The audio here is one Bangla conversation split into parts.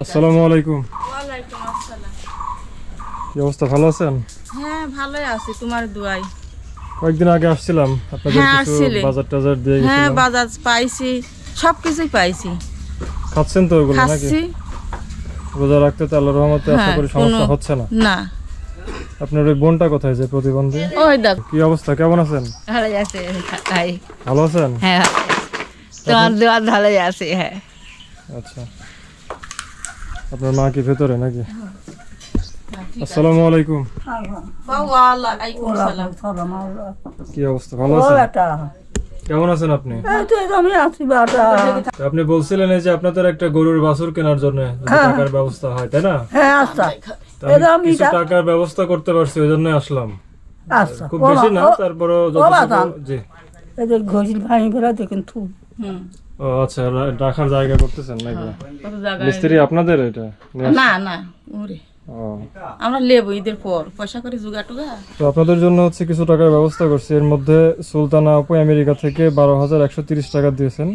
আসসালামু আলাইকুম। ওয়ালাইকুম আসসালাম। কি অবস্থা, ভালো আছেন? হ্যাঁ ভালোই আছি তোমার দোয়াই। কয়েকদিন আগে আসছিলাম, আপনাদের কিছু বাজার টাজার দিয়ে গেছিলাম। হ্যাঁ বাজার পাইছি, সবকিছুই পাইছি। খাচ্ছেন তো ওগুলো নাকি? খাচ্ছি। রোজা রাখতে তো আল্লাহর রহমতে আশা করি সমস্যা হচ্ছে না। না। আপনার ওই বোনটা কোথায় যে প্রতিবন্ধী? ওই দেখ। কি অবস্থা, কেমন আছেন? ভালো আছে ভাই। ভালো আছেন? হ্যাঁ তোমার দোয়া ভালোই আছে। হ্যাঁ আচ্ছা, আপনার মা কি ভেতরে নাকি? আসসালামু আলাইকুম। ওয়ালাইকুম আসসালাম। কি অবস্থা, ভালো আছেন? কেমন আছেন আপনি? আপনি বলছিলেন যে আপনাদের একটা গরুর বাছুর কেনার জন্য টাকার ব্যবস্থা হয়, তাই না? হ্যাঁ আচ্ছা, কিছু টাকার ব্যবস্থা করতে পারছি, ওই জন্য আসলাম। খুব বেশি না, তারপরও জি। এদের ঘষিল ভাঙি ফেলা দেখেন থু। ও আচ্ছা, রাখার জায়গা করতেছেন নাকি? মিস্ত্রি আপনাদের এটা? না না ওরে, আমরা লেবু ঈদের পর পয়সা করে জোগা টোগা। তো আপনাদের জন্য হচ্ছে কিছু টাকার ব্যবস্থা করছি। এর মধ্যে সুলতানা আপু আমেরিকা থেকে 12,130 টাকা দিয়েছেন,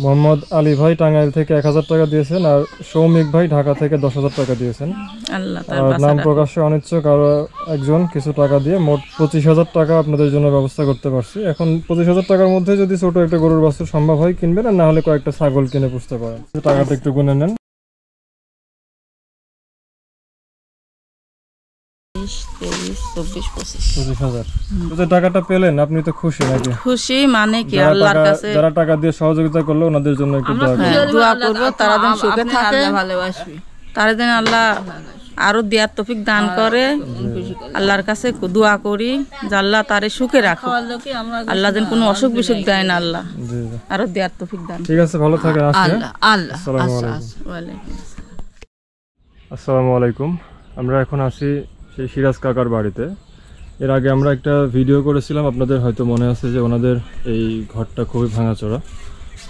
মোহাম্মদ আলী ভাই টাঙ্গাইল থেকে 1,000 টাকা দিয়েছেন, আর সৌমিক ভাই ঢাকা থেকে 10,000 টাকা দিয়েছেন। আল্লাহ আর নাম প্রকাশে অনিচ্ছুক আরো একজন কিছু টাকা দিয়ে মোট 25,000 টাকা আপনাদের জন্য ব্যবস্থা করতে পারছি। এখন 25,000 টাকার মধ্যে যদি ছোট একটা গরুর বাছুর সম্ভব হয় কিনবেন, আর না হলে কয়েকটা ছাগল কিনে পুষতে পারেন। টাকাটা একটু গুনে নেন। 23, 24, 25। টাকাটা পেলেন, আপনি তো খুশি নাকি? খুশি মানে কি, আল্লাহর কাছে যারা টাকা দিয়ে সহযোগিতা করলো ওনাদের জন্য একটু দোয়া করব, তারা যেন সুখে থাকে, ভালোবাসবে, তারা যেন আল্লাহ আরো দেয়ার তৌফিক দান করে। আল্লাহর কাছে দোয়া করি যে আল্লাহ তারে সুখে রাখে, আল্লাহ যেন কোনো অসুখ বিসুখ দেয় না, আল্লাহ আরো দেয়ার তৌফিক দান। ঠিক আছে, ভালো থাকেন। আসসালামু আলাইকুম। আমরা এখন আছি সেই সিরাজ কাকার বাড়িতে। এর আগে আমরা একটা ভিডিও করেছিলাম, আপনাদের হয়তো মনে আছে যে ওনাদের এই ঘরটা খুবই ভাঙাচোরা।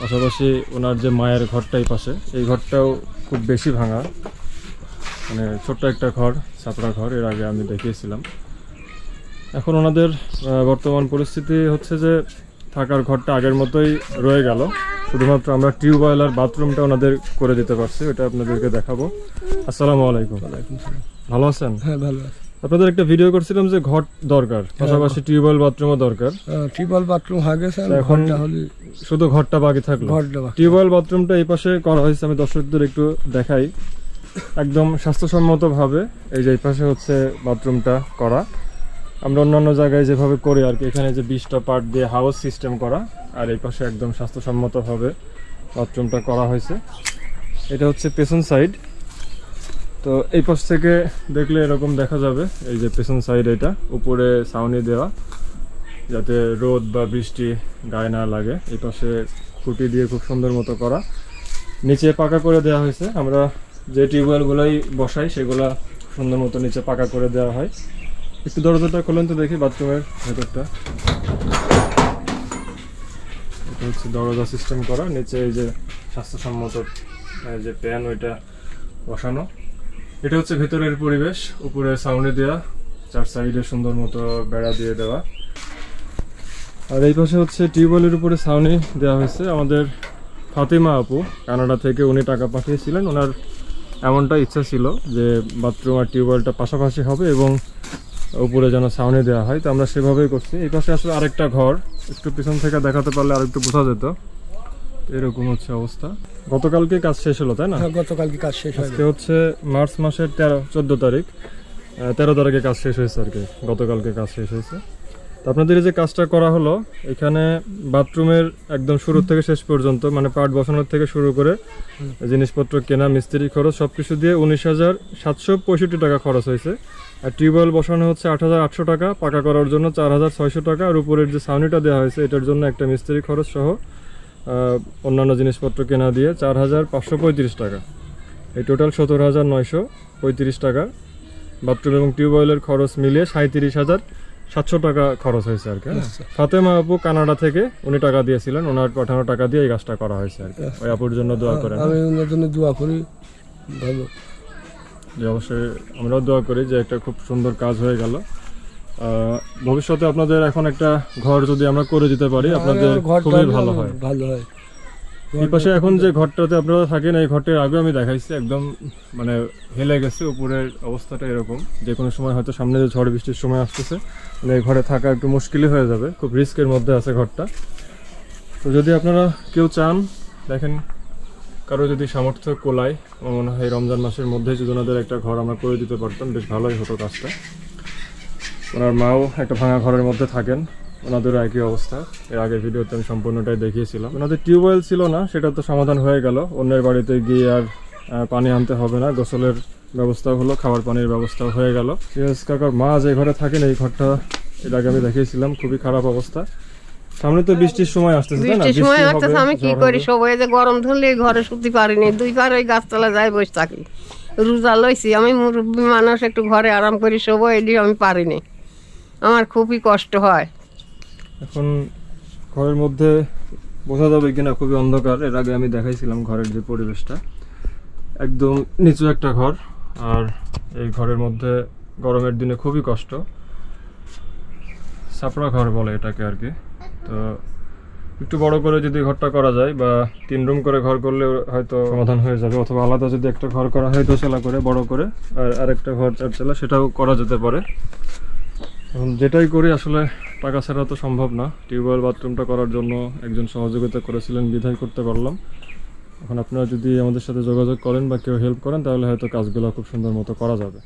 পাশাপাশি ওনার যে মায়ের ঘরটাই পাশে, এই ঘরটাও খুব বেশি ভাঙা, মানে ছোট্ট একটা ঘর, ছাপড়া ঘর। এর আগে আমি দেখিয়েছিলাম। এখন ওনাদের বর্তমান পরিস্থিতি হচ্ছে যে থাকার ঘরটা আগের মতোই রয়ে গেল, শুধুমাত্র আমরা টিউবওয়েল আর বাথরুমটা ওনাদের করে দিতে পারছি, ওটা আপনাদেরকে দেখাবো। আসসালামু আলাইকুম। ভালো আছেন? হ্যাঁ ভালো আছে। আপনাদের একটা ভিডিও করছিলাম যে ঘর দরকার, পাশাপাশি টিউবওয়েল বাথরুমও দরকার। টিউবওয়েল বাথরুম হয়ে গেছে, এখন শুধু ঘরটা বাকি থাকলো। টিউবওয়েল বাথরুমটা এই পাশে করা হয়েছে, আমি দর্শকদের একটু দেখাই। একদম স্বাস্থ্যসম্মতভাবে এই যে এই পাশে হচ্ছে বাথরুমটা করা। আমরা অন্যান্য জায়গায় যেভাবে করি আর কি, এখানে যে 20টা পার্ট দিয়ে হাউস সিস্টেম করা, আর এই পাশে একদম স্বাস্থ্যসম্মতভাবে বাথরুমটা করা হয়েছে। এটা হচ্ছে পেছন সাইড। তো এই পাশ থেকে দেখলে এরকম দেখা যাবে, এই যে পেছন সাইড, এটা উপরে ছাউনি দেওয়া যাতে রোদ বা বৃষ্টি গায়ে না লাগে। এই পাশে খুঁটি দিয়ে খুব সুন্দর মতো করা, নিচে পাকা করে দেওয়া হয়েছে। আমরা যে টিউবওয়েলগুলোই বসাই সেগুলা সুন্দর মতো নিচে পাকা করে দেওয়া হয়। একটু দরজাটা খোলেন তো দেখি, বাথরুমের ভেতরটা। এটা হচ্ছে দরজা সিস্টেম করা, নিচে এই যে স্বাস্থ্যসম্মত যে প্যান ওইটা বসানো। এটা হচ্ছে ভেতরের পরিবেশ, উপরে ছাউনি দেওয়া, চার সাইডে সুন্দর মতো বেড়া দিয়ে দেওয়া। আর এই পাশে হচ্ছে টিউবওয়েলের উপরে ছাউনি দেওয়া হয়েছে। আমাদের ফাতিমা আপু কানাডা থেকে, উনি টাকা পাঠিয়েছিলেন। ওনার এমনটা ইচ্ছা ছিল যে বাথরুম আর টিউবওয়েলটা পাশাপাশি হবে এবং উপরে যেন ছাউনি দেওয়া হয়, তো আমরা সেভাবেই করছি। এই পাশে আসলে আরেকটা ঘর, একটু পিছন থেকে দেখাতে পারলে আর একটু বোঝা যেত। এরকম হচ্ছে অবস্থা। গতকালকে কাজ শেষ হলো, তাই না? গতকালকে কাজ শেষ হয়েছে। আজকে হচ্ছে মার্চ মাসের 14 তারিখ, 13 তারিখে কাজ শেষ হয়েছে আর কি, গতকালকে কাজ শেষ হয়েছে। তো আপনাদের যে কাজটা করা হলো, এখানে বাথরুমের একদম শুরু থেকে শেষ পর্যন্ত, মানে পার্ট বসানোর থেকে শুরু করে জিনিসপত্র কেনা, মিস্ত্রি খরচ সবকিছু দিয়ে 19,765 টাকা খরচ হয়েছে। আর টিউবওয়েল বসানো হচ্ছে 8,800 টাকা, পাকা করার জন্য 4,600 টাকা, আর উপরের যে ছাউনিটা দেওয়া হয়েছে এটার জন্য একটা মিস্ত্রি খরচ সহ অন্যান্য জিনিসপত্র কেনা দিয়ে 4,535 টাকা। এই টোটাল 17,935 টাকা বাথরুম এবং টিউবওয়েলের খরচ মিলিয়ে 37,700 টাকা খরচ হয়েছে আর কি। ফাতেমা আপু কানাডা থেকে, উনি টাকা দিয়েছিলেন, ওনার পাঠানো টাকা দিয়ে এই কাজটা করা হয়েছে আর কি। ওই আপুর জন্য দোয়া করেন। আমি ওনার জন্য দোয়া করি, ভালো যে অবশ্যই আমরাও দোয়া করি যে একটা খুব সুন্দর কাজ হয়ে গেল। ভবিষ্যতে আপনাদের এখন একটা ঘর যদি আমরা করে দিতে পারি, আপনাদের খুবই ভালো হয়। ভালো হয়। এই পাশে এখন যে ঘরটাতে আপনারা থাকেন এই ঘরটার আগে আমি দেখাইছি, একদম মানে হেলে গেছে, উপরের অবস্থাটা এরকম, যে কোনো সময় হয়তো সামনে যে ঝড় বৃষ্টির সময় আসতেছে, মানে এই ঘরে থাকা একটু মুশকিলই হয়ে যাবে, খুব রিস্কের মধ্যে আছে ঘরটা। তো যদি আপনারা কেউ চান, দেখেন কারো যদি সামর্থ্য কোলায়, আমার মনে হয় রমজান মাসের মধ্যে যদি ওনাদের একটা ঘর আমরা করে দিতে পারতাম, বেশ ভালোই হতো কাজটা। ওনার মাও একটা ভাঙা ঘরের মধ্যে থাকেন, ওনাদেরও একই অবস্থা। এর আগের ভিডিওতে আমি সম্পূর্ণটাই দেখিয়েছিলাম। ওনাদের টিউবওয়েল ছিল না, সেটা তো সমাধান হয়ে গেল, অন্যের বাড়িতে গিয়ে আর পানি আনতে হবে না, গোসলের ব্যবস্থাও হলো, খাবার পানির ব্যবস্থাও হয়ে গেল। সিরাজ কাকার মা যে ঘরে থাকেন এই ঘরটা এর আগে আমি দেখিয়েছিলাম, খুবই খারাপ অবস্থা। সামনে তো বৃষ্টির সময় আসতেছে, তাই না? বৃষ্টির সময় বৃষ্টি আসতেছে, হবে, আমি কি ঝড় করি, হবে। সবাই যে গরম ধরলে ঘরে শুতে পারিনি, 2 বার ওই গাছতলা যাই বসে থাকি, রোজা লইছি, আমি মুরব্বী মানুষ, একটু ঘরে আরাম করি, সবাই এটি আমি পারিনি, আমার খুবই কষ্ট হয়। এখন ঘরের মধ্যে বোঝা যাবে কিনা, খুবই অন্ধকার। এর আগে আমি দেখাইছিলাম ঘরের যে পরিবেশটা, একদম নিচু একটা ঘর, আর এই ঘরের মধ্যে গরমের দিনে খুবই কষ্ট, ছাপড়া ঘর বলে এটাকে আর কি। তো একটু বড় করে যদি ঘরটা করা যায়, বা 3 রুম করে ঘর করলে হয়তো সমাধান হয়ে যাবে, অথবা আলাদা যদি একটা ঘর করা হয় 2 চালা করে বড় করে, আর আরেকটা ঘর 4 চালা, সেটাও করা যেতে পারে। এখন যেটাই করি আসলে টাকা ছাড়া তো সম্ভব না। টিউবওয়েল বাথরুমটা করার জন্য একজন সহযোগিতা করেছিলেন বিধায় করতে পারলাম। এখন আপনারা যদি আমাদের সাথে যোগাযোগ করেন বা কেউ হেল্প করেন, তাহলে হয়তো কাজগুলো খুব সুন্দর মতো করা যাবে।